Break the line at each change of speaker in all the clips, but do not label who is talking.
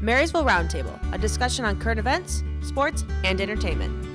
Marysville Roundtable, a discussion on current events, sports, and entertainment.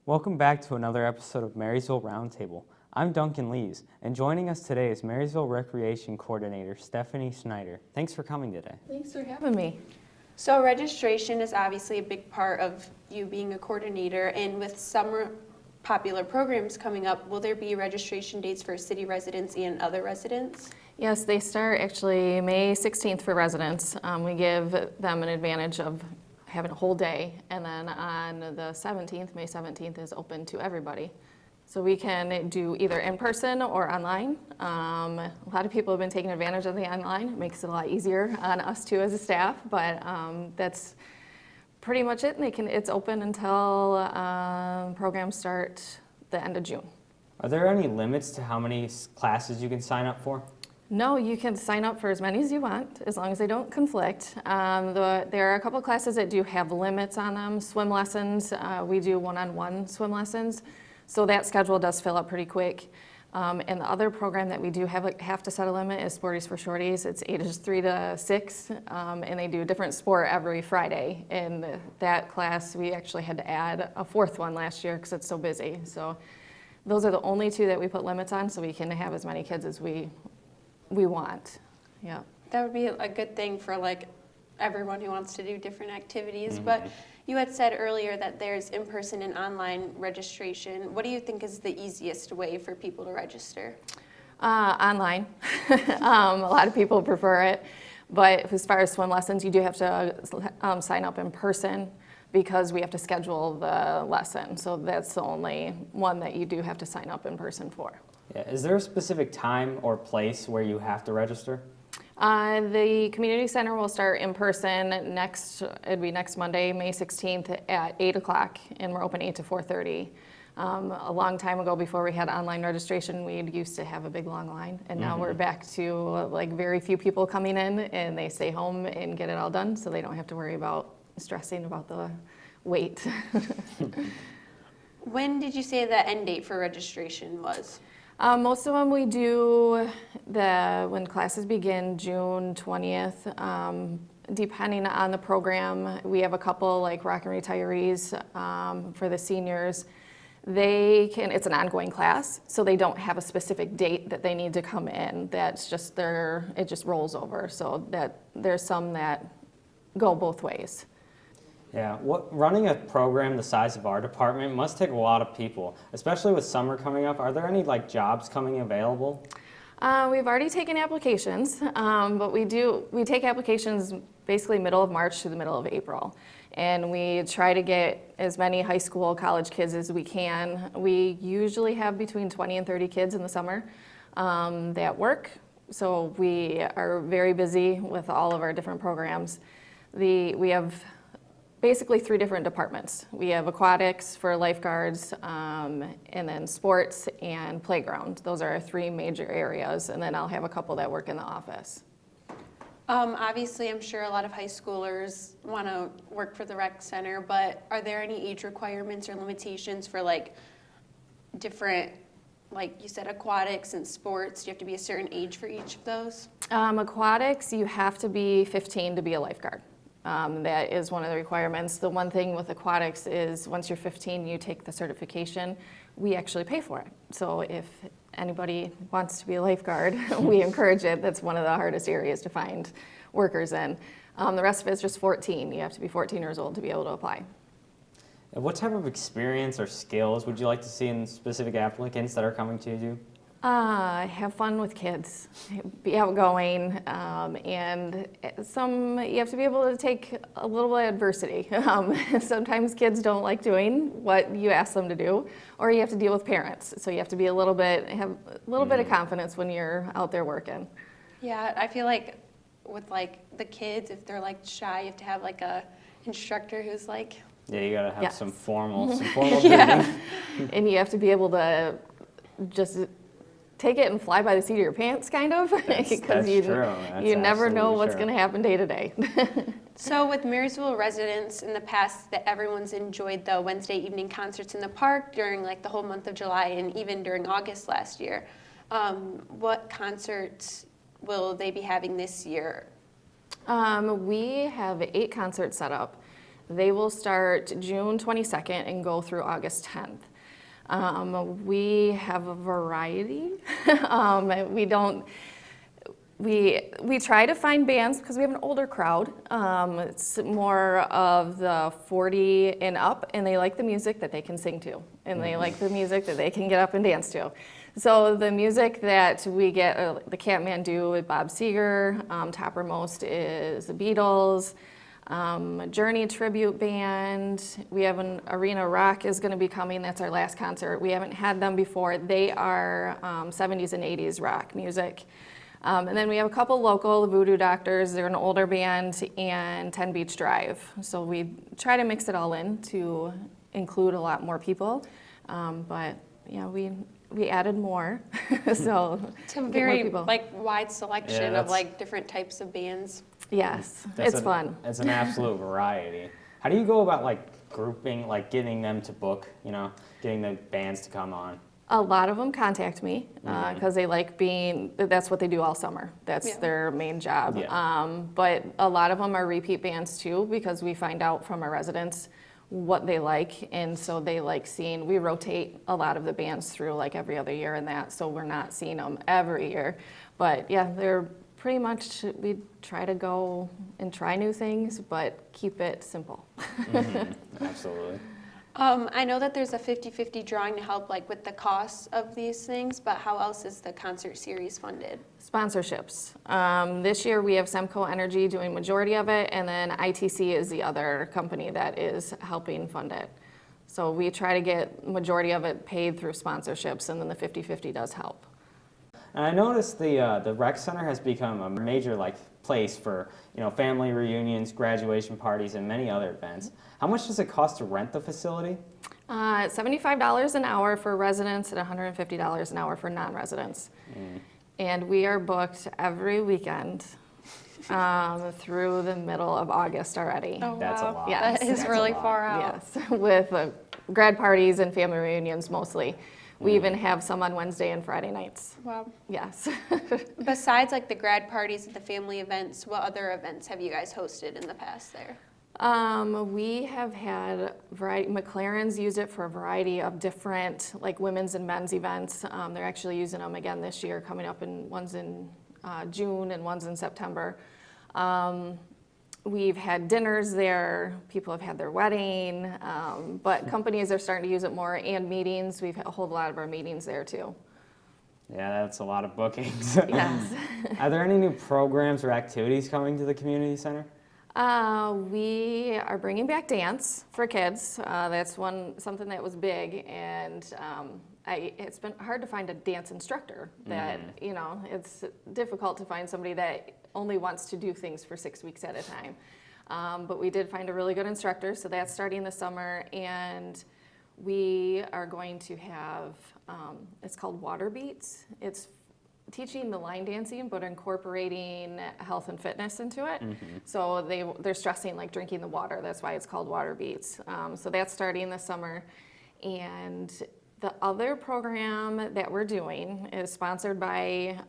Welcome back to another episode of Marysville Roundtable. I'm Duncan Lees, and joining us today is Marysville Recreation Coordinator Stefanie Schneider. Thanks for coming today.
Thanks for having me.
So registration is obviously a big part of you being a coordinator, and with summer popular programs coming up, will there be registration dates for city residents and other residents?
Yes, they start actually May 16th for residents. We give them an advantage of having a whole day, and then on the 17th, May 17th, is open to everybody. So we can do either in person or online. A lot of people have been taking advantage of the online. It makes it a lot easier on us too as a staff, but that's pretty much it. And it's open until programs start the end of June.
Are there any limits to how many classes you can sign up for?
No, you can sign up for as many as you want, as long as they don't conflict. There are a couple classes that do have limits on them. Swim lessons, we do one-on-one swim lessons, so that schedule does fill up pretty quick. And the other program that we do have to set a limit is Sporties for Shorties. It's ages 3 to 6, and they do a different sport every Friday. In that class, we actually had to add a fourth one last year because it's so busy. So those are the only two that we put limits on, so we can have as many kids as we want. Yeah.
That would be a good thing for like everyone who wants to do different activities. But you had said earlier that there's in-person and online registration. What do you think is the easiest way for people to register?
Online. A lot of people prefer it, but as far as swim lessons, you do have to sign up in person because we have to schedule the lesson. So that's the only one that you do have to sign up in person for.
Yeah. Is there a specific time or place where you have to register?
The community center will start in person it'd be next Monday, May 16th at 8 o'clock, and we're open 8 to 4:30. A long time ago, before we had online registration, we used to have a big long line, and now we're back to like very few people coming in, and they stay home and get it all done, so they don't have to worry about stressing about the wait.
When did you say the end date for registration was?
Most of them we do when classes begin June 20th. Depending on the program, we have a couple like Rock and Retirees for the seniors. It's an ongoing class, so they don't have a specific date that they need to come in. That's just it just rolls over. So that there's some that go both ways.
Yeah, running a program the size of our department must take a lot of people, especially with summer coming up. Are there any jobs coming available?
We've already taken applications, but we take applications basically middle of March to the middle of April. And we try to get as many high school, college kids as we can. We usually have between 20 and 30 kids in the summer that work. So we are very busy with all of our different programs. We have basically 3 different departments. We have aquatics for lifeguards, and then sports and playground. Those are our 3 major areas, and then I'll have a couple that work in the office.
Obviously, I'm sure a lot of high schoolers want to work for the rec center, but are there any age requirements or limitations for different, like you said, aquatics and sports? Do you have to be a certain age for each of those?
Aquatics, you have to be 15 to be a lifeguard. That is one of the requirements. The one thing with aquatics is once you're 15, you take the certification. We actually pay for it. So if anybody wants to be a lifeguard, we encourage it. That's one of the hardest areas to find workers in. The rest of it is just 14. You have to be 14 years old to be able to apply.
And what type of experience or skills would you like to see in specific applicants that are coming to you?
Have fun with kids, be outgoing, and you have to be able to take a little bit of adversity. Sometimes kids don't like doing what you ask them to do, or you have to deal with parents. So you have to be have a little bit of confidence when you're out there working.
Yeah, I feel like with the kids, if they're shy, you have to have a instructor who's
Yeah, you gotta have some formal
yeah. And you have to be able to just take it and fly by the seat of your pants, kind of, because you
true.
never know what's
true.
going to happen day to day.
So with Marysville residents in the past, that everyone's enjoyed the Wednesday evening concerts in the park during like the whole month of July and even during August last year. What concerts will they be having this year?
We have 8 concerts set up. They will start June 22nd and go through August 10th. We have a variety. We try to find bands because we have an older crowd. It's more of the 40 and up, and they like the music that they can sing to, and they like the music that they can get up and dance to. So the music that we get, the Kathmandu with Bob Seger, toppermost is the Beatles, Journey tribute band. We have an Arena Rock is going to be coming. That's our last concert. We haven't had them before. They are 70s and 80s rock music. And then we have a couple local, the Voodoo Doctors. They're an older band, and 10 Beach Drive. So we try to mix it all in to include a lot more people. But yeah, we added more. So
It's a
get more
very
people.
like wide selection
Yeah,
of like different types of bands.
Yes, it's fun.
It's an absolute variety. How do you go about like grouping, like getting them to book, getting the bands to come on?
A lot of them contact me because they like that's what they do all summer. That's their main job.
Yeah.
But a lot of them are repeat bands too because we find out from our residents what they like. And so they like we rotate a lot of the bands through like every other year and that. So we're not seeing them every year. But yeah, they're pretty much, we try to go and try new things, but keep it simple.
Absolutely.
I know that there's a 50-50 drawing to help like with the costs of these things, but how else is the concert series funded?
Sponsorships. This year we have Semco Energy doing majority of it, and then ITC is the other company that is helping fund it. So we try to get majority of it paid through sponsorships, and then the 50-50 does help.
And I noticed the rec center has become a major place for family reunions, graduation parties, and many other events. How much does it cost to rent the facility?
It's $75 an hour for residents and $150 an hour for non-residents. And we are booked every weekend through the middle of August already.
Oh,
That's a
wow.
lot.
Yes.
That is
That's a
really
lot.
far out.
Yes, with grad parties and family reunions mostly. We even have some on Wednesday and Friday nights.
Wow.
Yes.
Besides like the grad parties and the family events, what other events have you guys hosted in the past there?
We have had McLaren's used it for a variety of different women's and men's events. They're actually using them again this year, coming up one's in June and one's in September. We've had dinners there, people have had their wedding, but companies are starting to use it more, and meetings. We've held a lot of our meetings there too.
Yeah, that's a lot of bookings.
Yes.
Are there any new programs or activities coming to the community center?
We are bringing back dance for kids. That's something that was big, and it's been hard to find a dance instructor that, it's difficult to find somebody that only wants to do things for 6 weeks at a time. But we did find a really good instructor, so that's starting this summer, and we are going to have, it's called Water Beats. It's teaching the line dancing, but incorporating health and fitness into it. So they're stressing drinking the water. That's why it's called Water Beats. So that's starting this summer. And the other program that we're doing is sponsored by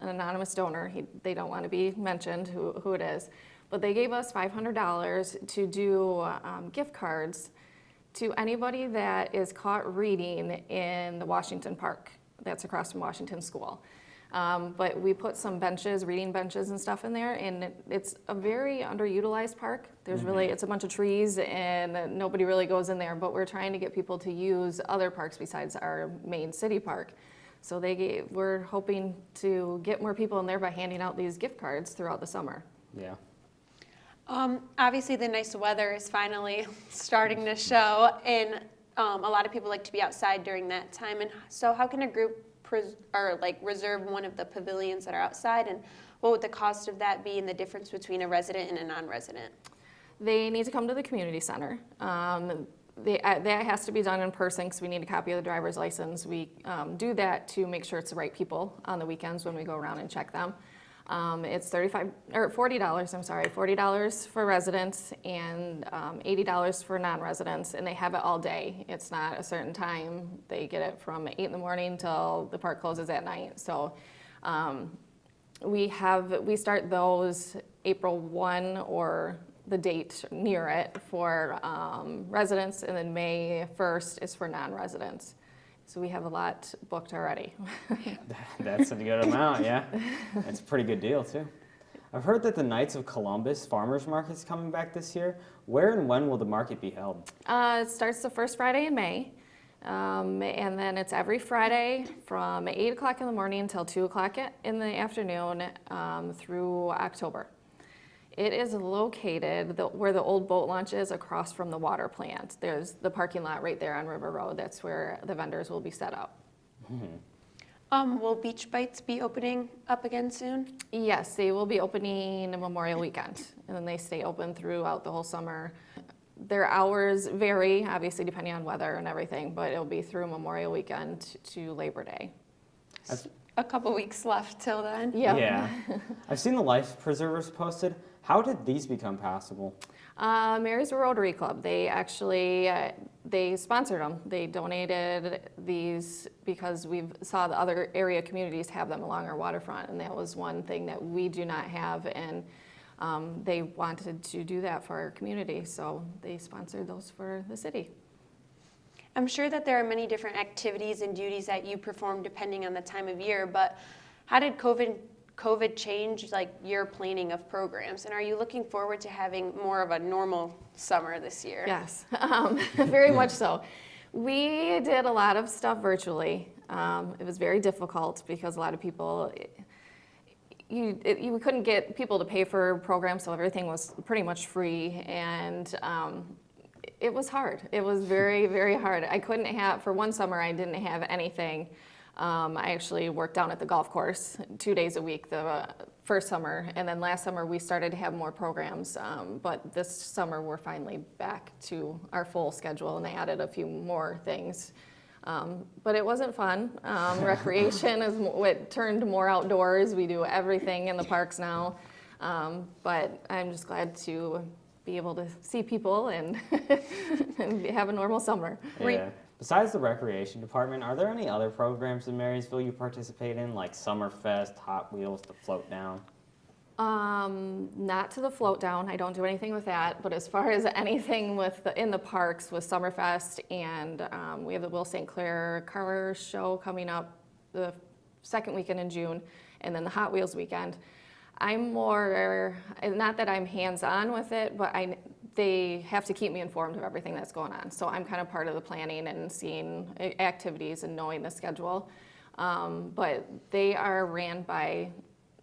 an anonymous donor. They don't want to be mentioned who it is, but they gave us $500 to do gift cards to anybody that is caught reading in the Washington Park. That's across from Washington School. But we put some benches, reading benches and stuff in there, and it's a very underutilized park. There's it's a bunch of trees and nobody really goes in there, but we're trying to get people to use other parks besides our main city park. So we're hoping to get more people in there by handing out these gift cards throughout the summer.
Yeah.
Obviously the nice weather is finally starting to show, and a lot of people like to be outside during that time. And so how can a group reserve one of the pavilions that are outside, and what would the cost of that be and the difference between a resident and a non-resident?
They need to come to the community center. That has to be done in person because we need a copy of the driver's license. We do that to make sure it's the right people on the weekends when we go around and check them. It's $40, I'm sorry, $40 for residents and $80 for non-residents, and they have it all day. It's not a certain time. They get it from 8 in the morning till the park closes at night. So we start those April 1 or the date near it for residents, and then May 1st is for non-residents. So we have a lot booked already.
That's a good amount, yeah. That's a pretty good deal, too. I've heard that the Knights of Columbus Farmers Market is coming back this year. Where and when will the market be held?
It starts the first Friday in May, and then it's every Friday from 8 o'clock in the morning until 2 o'clock in the afternoon through October. It is located where the old boat launch is, across from the water plant. There's the parking lot right there on River Road. That's where the vendors will be set up.
Will Beach Bites be opening up again soon?
Yes, they will be opening Memorial Weekend, and then they stay open throughout the whole summer. Their hours vary, obviously, depending on weather and everything, but it'll be through Memorial Weekend to Labor Day.
A couple weeks left till then.
Yep.
Yeah. I've seen the life preservers posted. How did these become possible?
Marysville Rotary Club, they actually, they sponsored them. They donated these because we saw the other area communities have them along our waterfront, and that was one thing that we do not have, and they wanted to do that for our community, so they sponsored those for the city.
I'm sure that there are many different activities and duties that you perform depending on the time of year, but how did COVID change like your planning of programs? And are you looking forward to having more of a normal summer this year?
Yes, very much so. We did a lot of stuff virtually. It was very difficult because a lot of people, you couldn't get people to pay for programs, so everything was pretty much free, and it was hard. It was very, very hard. I couldn't have, for one summer, I didn't have anything. I actually worked down at the golf course 2 days a week the first summer, and then last summer we started to have more programs, but this summer we're finally back to our full schedule, and they added a few more things. But it wasn't fun. Recreation is what turned more outdoors. We do everything in the parks now, but I'm just glad to be able to see people and, and have a normal summer.
Yeah. Besides the recreation department, are there any other programs in Marysville you participate in, like Summerfest, Hot Wheels, the Float Down?
Not to the float down. I don't do anything with that. But as far as anything in the parks with Summerfest, and we have the Will St. Clair Car Show coming up the second weekend in June, and then the Hot Wheels weekend. I'm more, not that I'm hands-on with it, but they have to keep me informed of everything that's going on. So I'm kind of part of the planning and seeing activities and knowing the schedule. But they are ran by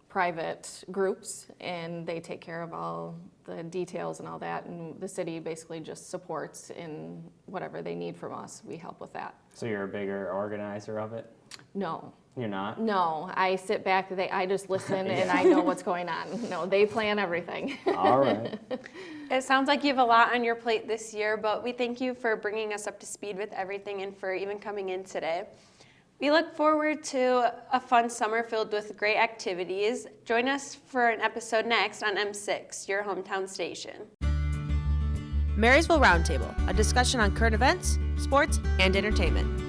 private groups, and they take care of all the details and all that, and the city basically just supports in whatever they need from us. We help with that.
So you're a bigger organizer of it?
No.
You're not?
No, I sit back, I just listen and I know what's going on. No, they plan everything.
All right.
It sounds like you have a lot on your plate this year, but we thank you for bringing us up to speed with everything and for even coming in today. We look forward to a fun summer filled with great activities. Join us for an episode next on M6, your hometown station.
Marysville Roundtable, a discussion on current events, sports, and entertainment.